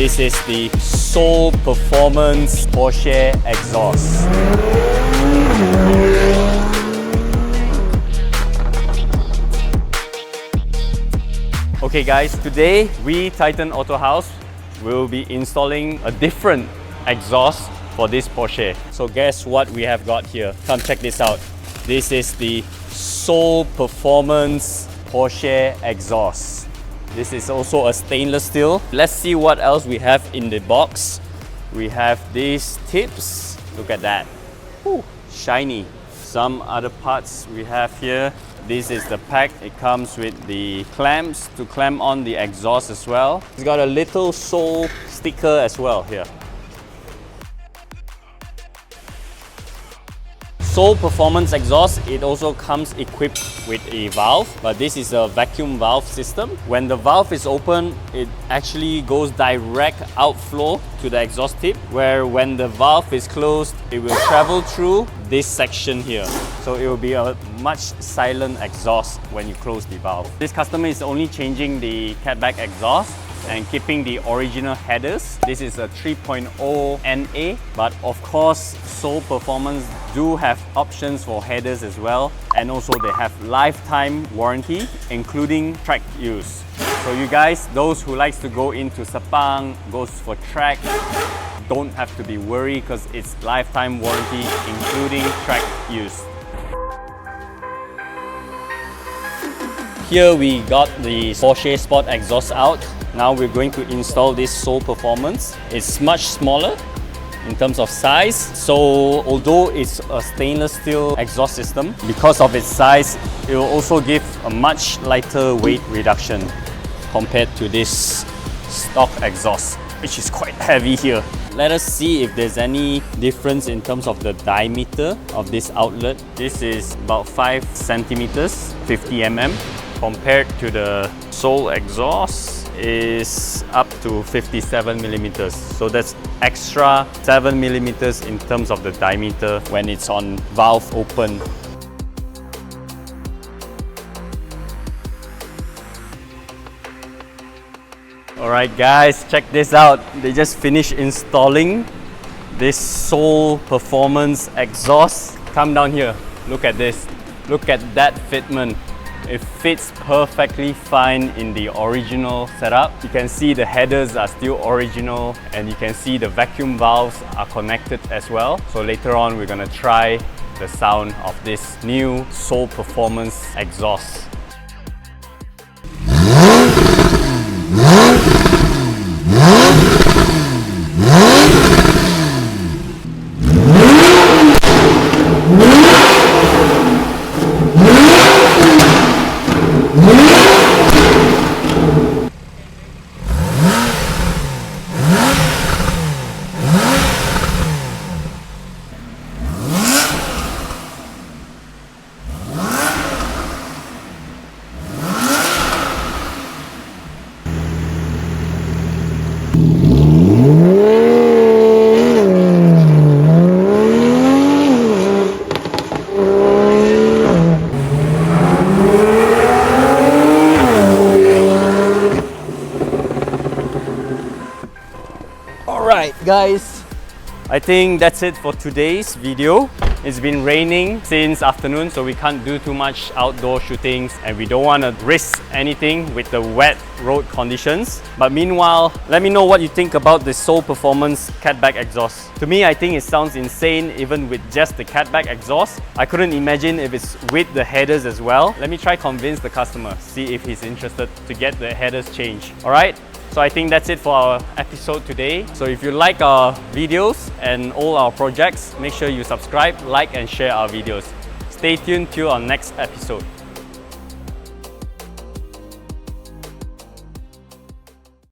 This is the Soul Performance Porsche exhaust. Okay guys, today we Titan Autohaus will be installing a different exhaust for this Porsche. So guess what we have got here? Come check this out. This is the Soul Performance Porsche exhaust. This is also a stainless steel. Let's see what else we have in the box. We have these tips. Look at that. Ooh, shiny. Some other parts we have here. This is the pack. It comes with the clamps to clamp on the exhaust as well. It's got a little Soul sticker as well here. Soul Performance exhaust, it also comes equipped with a valve, but this is a vacuum valve system. When the valve is open, it actually goes direct outflow to the exhaust tip, where when the valve is closed, it will travel through this section here. So it will be a much silent exhaust when you close the valve. This customer is only changing the catback exhaust and keeping the original headers. This is a 3.0 NA, but of course Soul Performance do have options for headers as well, and also they have lifetime warranty including track use. So you guys, those who likes to go into Sepang, goes for track, don't have to be worried because it's lifetime warranty including track use. Here we got the Porsche Sport exhaust out. Now we're going to install this Soul Performance. It's much smaller in terms of size. So although it's a stainless steel exhaust system, because of its size, it will also give a much lighter weight reduction compared to this stock exhaust, which is quite heavy here. Let us see if there's any difference in terms of the diameter of this outlet. This is about 5 centimeters, 50 mm, compared to the Soul exhaust is up to 57 millimeters. So that's extra 7 millimeters in terms of the diameter when it's on valve open. Alright guys, check this out. They just finished installing this Soul Performance exhaust. Come down here, look at this. Look at that fitment. It fits perfectly fine in the original setup. You can see the headers are still original, and you can see the vacuum valves are connected as well. So later on we're gonna try the sound of this new Soul Performance exhaust. Alright guys, I think that's it for today's video. It's been raining since afternoon, so we can't do too much outdoor shootings, and we don't want to risk anything with the wet road conditions. But meanwhile, let me know what you think about the Soul Performance catback exhaust. To me, I think it sounds insane even with just the catback exhaust. I couldn't imagine if it's with the headers as well. Let me try convince the customer, see if he's interested to get the headers changed. Alright? So I think that's it for our episode today. So if you like our videos and all our projects, make sure you subscribe, like and share our videos. Stay tuned till our next episode.